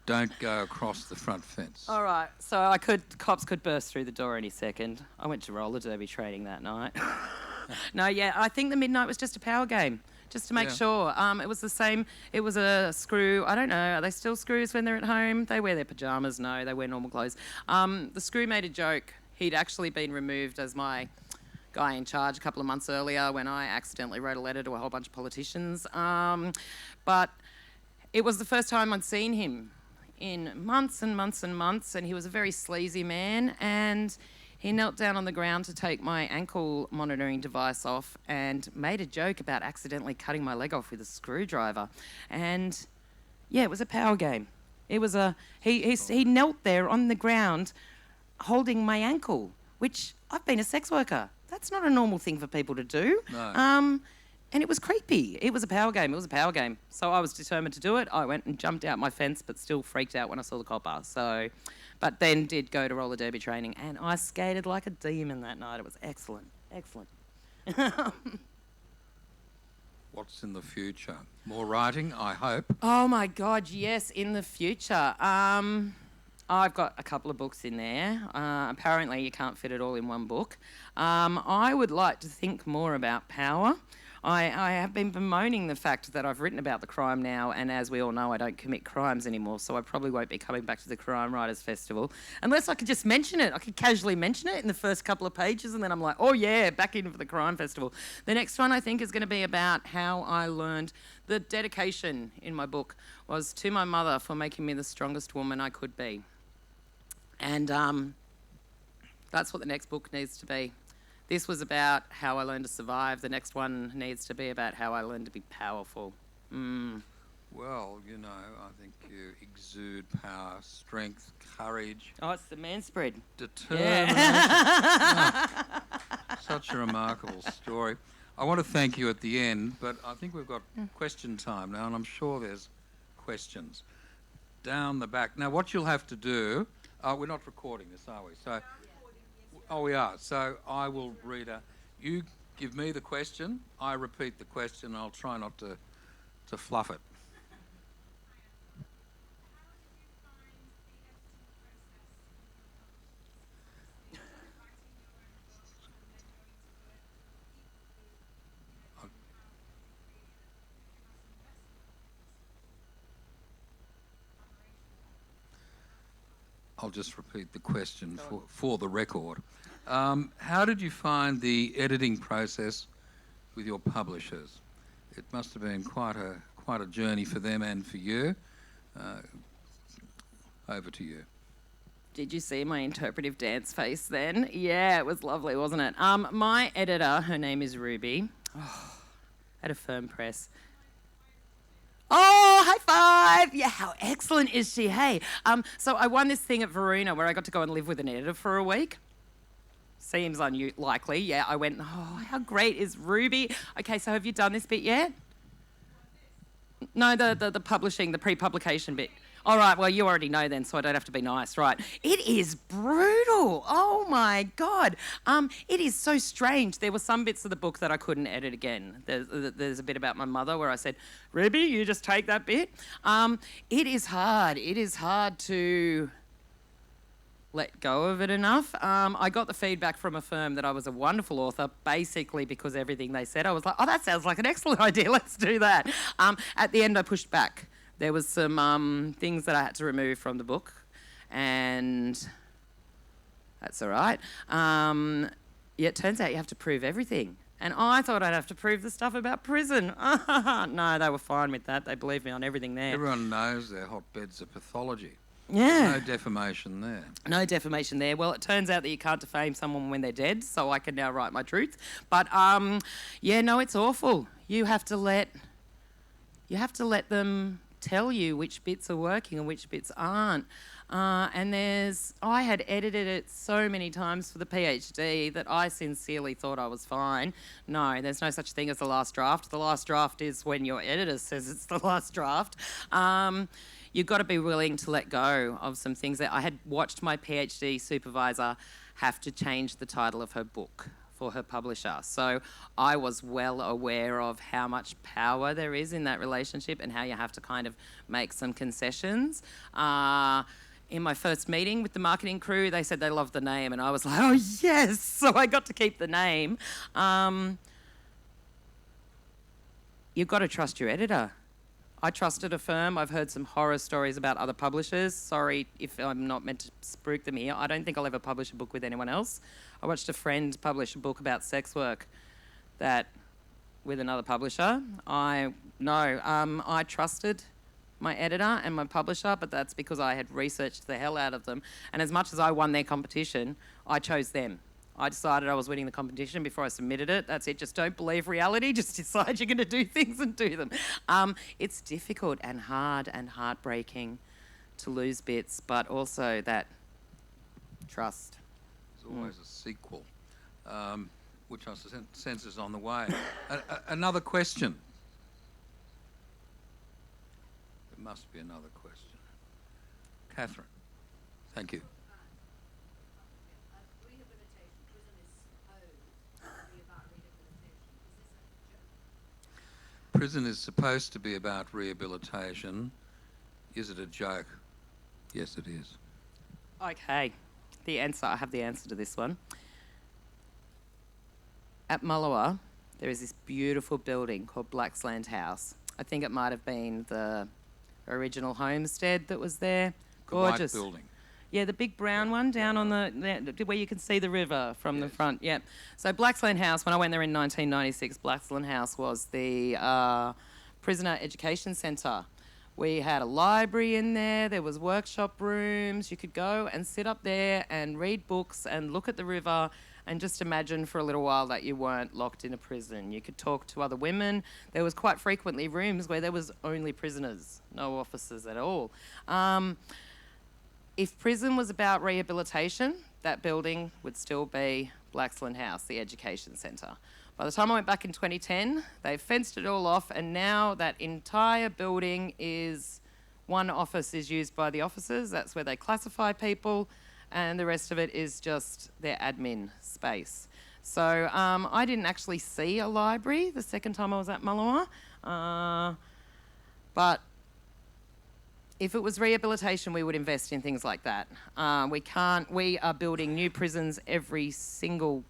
don't go across the front fence. All right, so cops could burst through the door any second. I went to roller derby training that night. No, yeah, I think the midnight was just a power game, just to make sure. It was the same. It was a screw. I don't know. Are they still screws when they're at home? They wear their pajamas. No, they wear normal clothes. The screw made a joke. He'd actually been removed as my guy in charge a couple of months earlier when I accidentally wrote a letter to a whole bunch of politicians. But it was the first time I'd seen him in months and months and months, and he was a very sleazy man, and he knelt down on the ground to take my ankle monitoring device off and made a joke about accidentally cutting my leg off with a screwdriver. And yeah, it was a power game. It was he knelt there on the ground holding my ankle, which I've been a sex worker. That's not a normal thing for people to do. No. And it was creepy. It was a power game. So I was determined to do it. I went and jumped out my fence, but still freaked out when I saw the copper. But then did go to roller derby training, and I skated like a demon that night. It was excellent. What's in the future? More writing, I hope. Oh my God, yes, in the future. I've got a couple of books in there. Apparently you can't fit it all in one book. I would like to think more about power. I have been bemoaning the fact that I've written about the crime now, and as we all know, I don't commit crimes anymore, so I probably won't be coming back to the Crime Writers Festival unless I could just mention it. I could casually mention it in the first couple of pages, and then I'm like, oh yeah, back in for the Crime Festival. The next one I think is going to be about how I learned. The dedication in my book was to my mother for making me the strongest woman I could be. And that's what the next book needs to be. This was about how I learned to survive. The next one needs to be about how I learned to be powerful. Well, I think you exude power, strength, courage. Oh, it's the man spread. Determination. Such a remarkable story. I want to thank you at the end, but I think we've got question time now, and I'm sure there's questions. Down the back. Now, what you'll have to do... we're not recording this, are we? So, we are. So I will read you give me the question, I repeat the question, I'll try not to fluff it. I'll just repeat the question for the record. How did you find the editing process with your publishers? It must have been quite a journey for them and for you. Over to you. Did you see my interpretive dance face then? Yeah, it was lovely, wasn't it? My editor, her name is Ruby, at a firm press. Oh, high five! Yeah, how excellent is she, hey? So I won this thing at Varuna where I got to go and live with an editor for a week. seems unlikely. Yeah, I went, oh, how great is Ruby? Okay, so have you done this bit yet? No, the publishing, the pre-publication bit. All right, well, you already know then, so I don't have to be nice, right? It is brutal. Oh, my God. It is so strange. There were some bits of the book that I couldn't edit again. There's a bit about my mother where I said, Ruby, you just take that bit. It is hard. It is hard to let go of it enough. I got the feedback from a firm that I was a wonderful author, basically because everything they said, I was like, oh, that sounds like an excellent idea, let's do that. At the end, I pushed back. There was some things that I had to remove from the book, and that's all right. Yeah, it turns out you have to prove everything. And I thought I'd have to prove the stuff about prison. No, they were fine with that. They believed me on everything there. Everyone knows their hotbeds of pathology. Yeah. No defamation there. No defamation there. Well, it turns out that you can't defame someone when they're dead, so I can now write my truth. But yeah, no, it's awful. You have to let them tell you which bits are working and which bits aren't. And I had edited it so many times for the PhD that I sincerely thought I was fine. No, there's no such thing as the last draft. The last draft is when your editor says it's the last draft. You've got to be willing to let go of some things. That I had watched my PhD supervisor have to change the title of her book for her publisher. So I was well aware of how much power there is in that relationship and how you have to kind of make some concessions. In my first meeting with the marketing crew, they said they loved the name, and I was like, oh, yes! So I got to keep the name. You've got to trust your editor. I trusted a firm. I've heard some horror stories about other publishers. Sorry if I'm not meant to spruik them here. I don't think I'll ever publish a book with anyone else. I watched a friend publish a book about sex work with another publisher. I trusted my editor and my publisher, but that's because I had researched the hell out of them. And as much as I won their competition, I chose them. I decided I was winning the competition before I submitted it. That's it. Just don't believe reality. Just decide you're going to do things and do them. It's difficult and hard and heartbreaking to lose bits, but also that trust. There's always a sequel, which I sense is on the way. Another question. There must be another question. Catherine, thank you. Prison is supposed to be about rehabilitation. Is it a joke? Yes, it is. Okay. I have the answer to this one. At Mullewa, there is this beautiful building called Blacksland House. I think it might have been the original homestead that was there. Gorgeous. The white building. Yeah, the big brown one down on where you can see the river from the front. Yeah. So Blacksland House, when I went there in 1996, Blacksland House was the prisoner education centre. We had a library in there. There was workshop rooms. You could go and sit up there and read books and look at the river and just imagine for a little while that you weren't locked in a prison. You could talk to other women. There was quite frequently rooms where there was only prisoners, no officers at all. If prison was about rehabilitation, that building would still be Blacksland House, the education centre. By the time I went back in 2010, they fenced it all off, and now that entire building is one office is used by the officers. That's where they classify people, and the rest of it is just their admin space. So I didn't actually see a library the second time I was at Mullewa, but if it was rehabilitation, we would invest in things like that. We are building new prisons every single,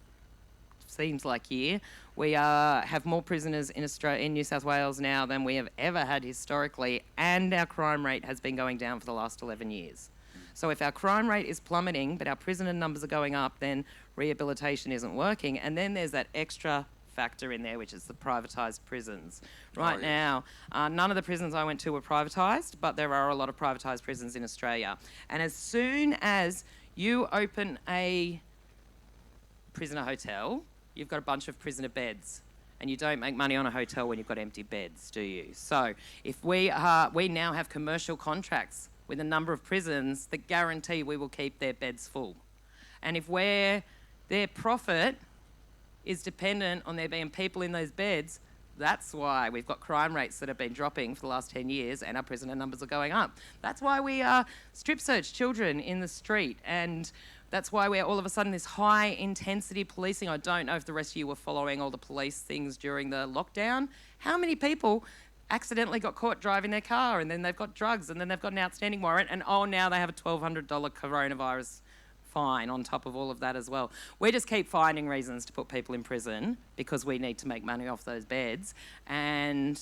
seems like, year. We have more prisoners in Australia, in New South Wales now than we have ever had historically, and our crime rate has been going down for the last 11 years. So if our crime rate is plummeting, but our prisoner numbers are going up, then rehabilitation isn't working. And then there's that extra factor in there, which is the privatised prisons. Right now, none of the prisons I went to were privatised, but there are a lot of privatised prisons in Australia. And as soon as you open a prisoner hotel, you've got a bunch of prisoner beds. And you don't make money on a hotel when you've got empty beds, do you? So if we now have commercial contracts with a number of prisons that guarantee we will keep their beds full. And if we're Their profit is dependent on there being people in those beds. That's why we've got crime rates that have been dropping for the last 10 years and our prisoner numbers are going up. That's why we strip search children in the street, and that's why we're all of a sudden this high intensity policing. I don't know if the rest of you were following all the police things during the lockdown. How many people accidentally got caught driving their car and then they've got drugs and then they've got an outstanding warrant and now they have a $1,200 coronavirus fine on top of all of that as well. We just keep finding reasons to put people in prison because we need to make money off those beds, and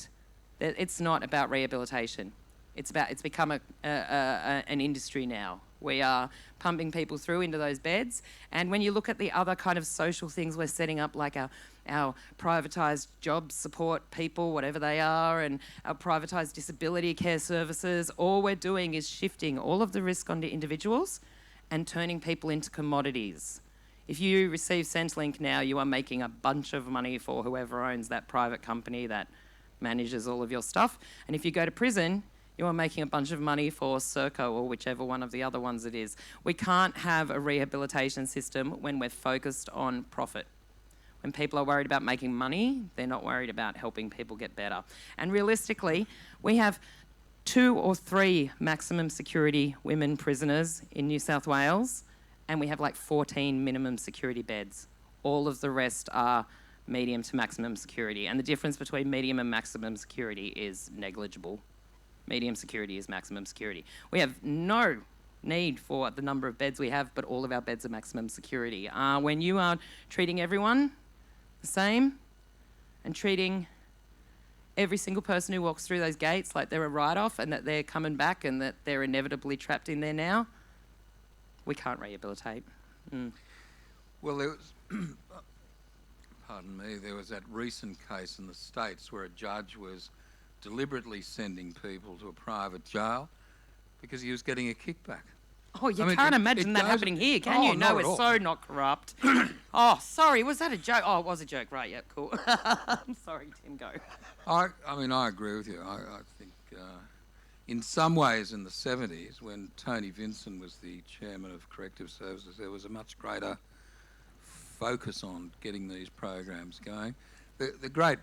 it's not about rehabilitation. It's become an industry now. We are pumping people through into those beds, and when you look at the other kind of social things we're setting up, like our privatised job support people, whatever they are, and our privatised disability care services, all we're doing is shifting all of the risk onto individuals and turning people into commodities. If you receive Centrelink now, you are making a bunch of money for whoever owns that private company that manages all of your stuff. And if you go to prison, you are making a bunch of money for Serco or whichever one of the other ones it is. We can't have a rehabilitation system when we're focused on profit. When people are worried about making money, they're not worried about helping people get better. And realistically, we have 2 or 3 maximum security women prisoners in New South Wales, and we have like 14 minimum security beds. All of the rest are medium to maximum security, and the difference between medium and maximum security is negligible. Medium security is maximum security. We have no need for the number of beds we have, but all of our beds are maximum security. When you are treating everyone the same and treating every single person who walks through those gates like they're a write-off and that they're coming back and that they're inevitably trapped in there now, we can't rehabilitate. Well, there was, pardon me, there was that recent case in the States where a judge was deliberately sending people to a private jail because he was getting a kickback. Oh, you can't imagine that happening here, can you? No, we're so not corrupt. Oh, sorry, was that a joke? Oh, it was a joke, right, yeah, cool. I'm sorry, Tim, go. I mean, I agree with you. I think in some ways in the 70s, when Tony Vincent was the chairman of Corrective Services, there was a much greater focus on getting these programs going. The great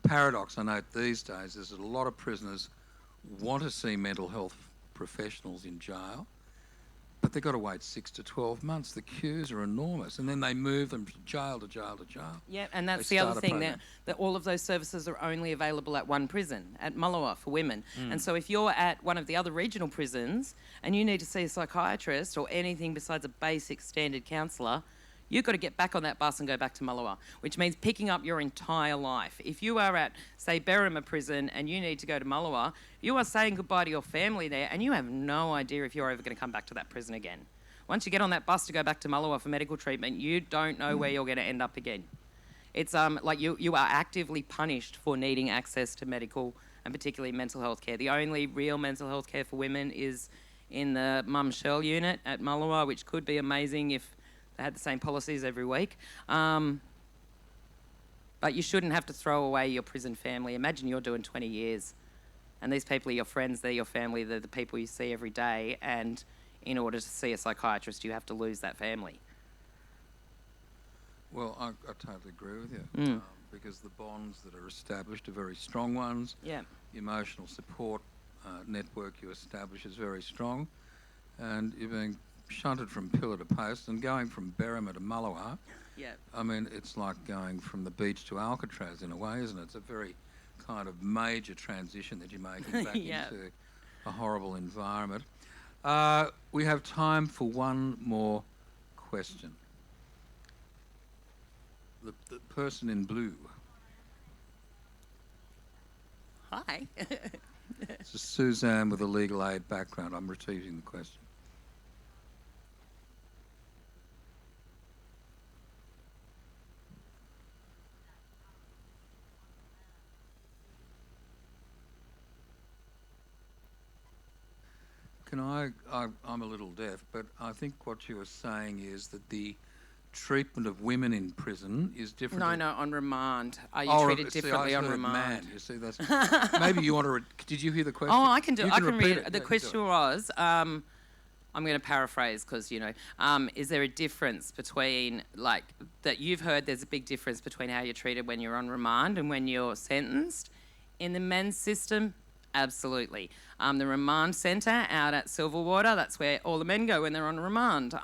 paradox I note these days is that a lot of prisoners want to see mental health professionals in jail, but they've got to wait 6 to 12 months. The queues are enormous, and then they move them from jail to jail to jail. Yeah, and that's the other thing, that all of those services are only available at one prison, at Mullewa for women. And so if you're at one of the other regional prisons and you need to see a psychiatrist or anything besides a basic standard counsellor, you've got to get back on that bus and go back to Mullewa, which means picking up your entire life. If you are at, say, Berrima Prison and you need to go to Mullewa, you are saying goodbye to your family there and you have no idea if you're ever going to come back to that prison again. Once you get on that bus to go back to Mullewa for medical treatment, you don't know where you're going to end up again. It's like you are actively punished for needing access to medical and particularly mental health care. The only real mental health care for women is in the Mum Shell unit at Mullewa, which could be amazing if they had the same policies every week. But you shouldn't have to throw away your prison family. Imagine you're doing 20 years and these people are your friends, they're your family, they're the people you see every day, and in order to see a psychiatrist, you have to lose that family. Well, I totally agree with you, because the bonds that are established are very strong ones. Yeah. The emotional support network you establish is very strong, and you're being shunted from pillar to post and going from Berrima to Mullewa. Yeah. I mean, it's like going from the beach to Alcatraz in a way, isn't it? It's a very kind of major transition that you're making back into a horrible environment. We have time for one more question. The person in blue. Hi. This is Suzanne with a legal aid background. I'm repeating the question. I'm a little deaf, but I think what you are saying is that the treatment of women in prison is different. No, on remand. Are you treated differently on remand? You see, that's maybe you want to. Did you hear the question? Oh, I can do. I can read it. The question was, I'm going to paraphrase because, is there a difference between, like, that you've heard there's a big difference between how you're treated when you're on remand and when you're sentenced? In the men's system, absolutely. The remand centre out at Silverwater, that's where all the men go when they're on remand.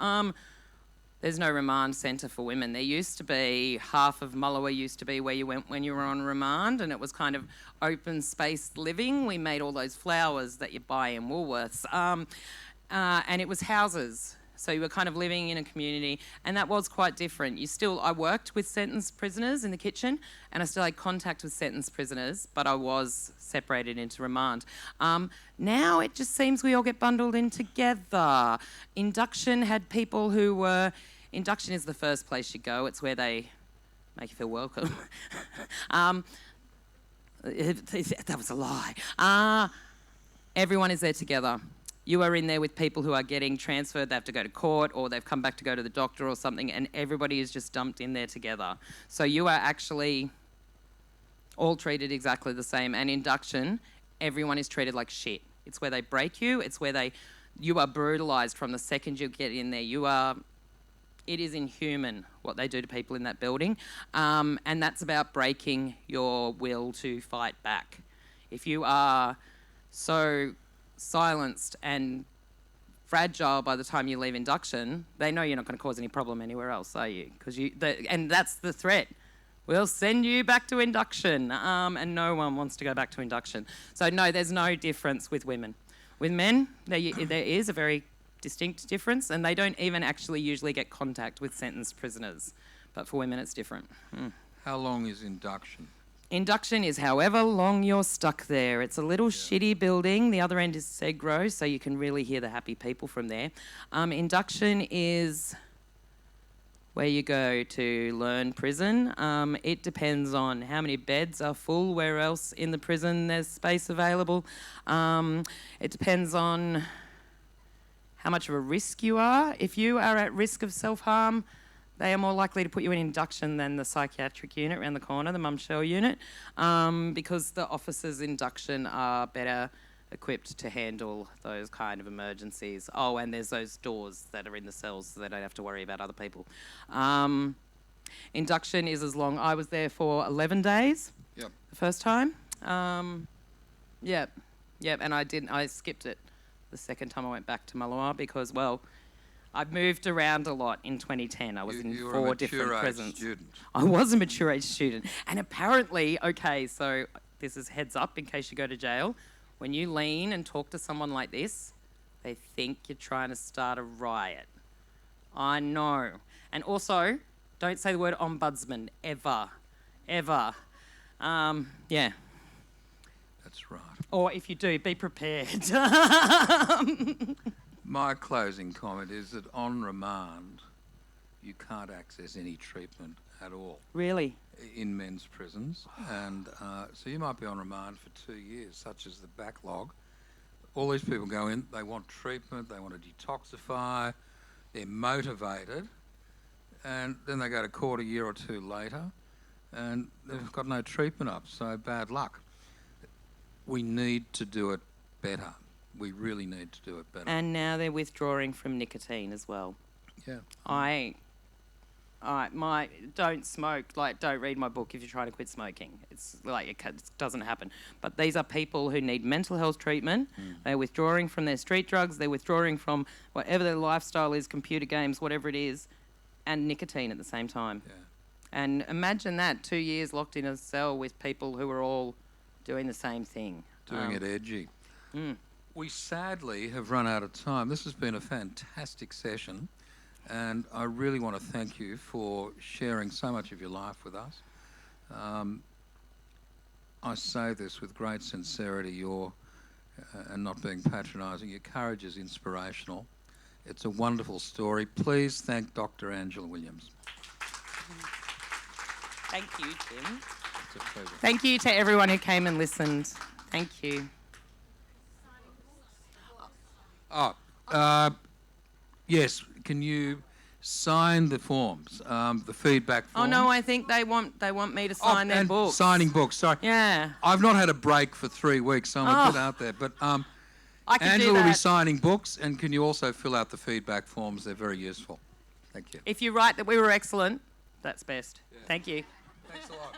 There's no remand centre for women. There used to be, half of Mullawa used to be where you went when you were on remand, and it was kind of open space living. We made all those flowers that you buy in Woolworths. And it was houses. So you were kind of living in a community, and that was quite different. I worked with sentenced prisoners in the kitchen, and I still had contact with sentenced prisoners, but I was separated into remand. Now it just seems we all get bundled in together. Induction had people who were... Induction is the first place you go. It's where they make you feel welcome. That was a lie. Everyone is there together. You are in there with people who are getting transferred, they have to go to court, or they've come back to go to the doctor or something, and everybody is just dumped in there together. So you are actually all treated exactly the same. And induction, everyone is treated like shit. It's where they break you, it's where you are brutalised from the second you get in there. It is inhuman what they do to people in that building, and that's about breaking your will to fight back. If you are so silenced and fragile by the time you leave induction, they know you're not going to cause any problem anywhere else, are you? And that's the threat. We'll send you back to induction, and no one wants to go back to induction. So no, there's no difference with women. With men, there is a very distinct difference, and they don't even actually usually get contact with sentenced prisoners. But for women, it's different. How long is induction? Induction is however long you're stuck there. It's a little shitty building. The other end is Segro, so you can really hear the happy people from there. Induction is where you go to learn prison. It depends on how many beds are full, where else in the prison there's space available. It depends on how much of a risk you are. If you are at risk of self-harm, they are more likely to put you in induction than the psychiatric unit around the corner, the mum shell unit, because the officers' induction are better equipped to handle those kind of emergencies. Oh, and there's those doors that are in the cells so they don't have to worry about other people. Induction is as long... I was there for 11 days the first time. Yep, and I skipped it the second time I went back to Mullawa because, well... I've moved around a lot in 2010. I was in 4 different prisons. Student. I was a mature age student. And apparently, so this is heads up in case you go to jail. When you lean and talk to someone like this, they think you're trying to start a riot. I know. And also, don't say the word ombudsman ever. Ever. Yeah. That's right. Or if you do, be prepared. My closing comment is that on remand, you can't access any treatment at all. Really? In men's prisons. And so you might be on remand for 2 years, such as the backlog. All these people go in, they want treatment, they want to detoxify, they're motivated, and then they go to court a year or two later, and they've got no treatment up, so bad luck. We need to do it better. We really need to do it better. And now they're withdrawing from nicotine as well. Yeah. Don't smoke, don't read my book if you're trying to quit smoking. It's it doesn't happen. But these are people who need mental health treatment. They're withdrawing from their street drugs. They're withdrawing from whatever their lifestyle is, computer games, whatever it is, and nicotine at the same time. Yeah. And imagine that, 2 years locked in a cell with people who are all doing the same thing. Doing it edgy. We sadly have run out of time. This has been a fantastic session, and I really want to thank you for sharing so much of your life with us. I say this with great sincerity, and not being patronising. Your courage is inspirational. It's a wonderful story. Please thank Dr. Angela Williams. Thank you, Tim. It's a pleasure. Thank you to everyone who came and listened. Thank you. Yes. Can you sign the forms, the feedback forms? Oh no, I think they want me to sign their books. Signing books. Sorry. Yeah. I've not had a break for 3 weeks, so I'm a bit out there. But I can do Angela will be that. signing books, and can you also fill out the feedback forms? They're very useful. Thank you. If you write that we were excellent, that's best. Yeah. Thank you. Thanks a lot.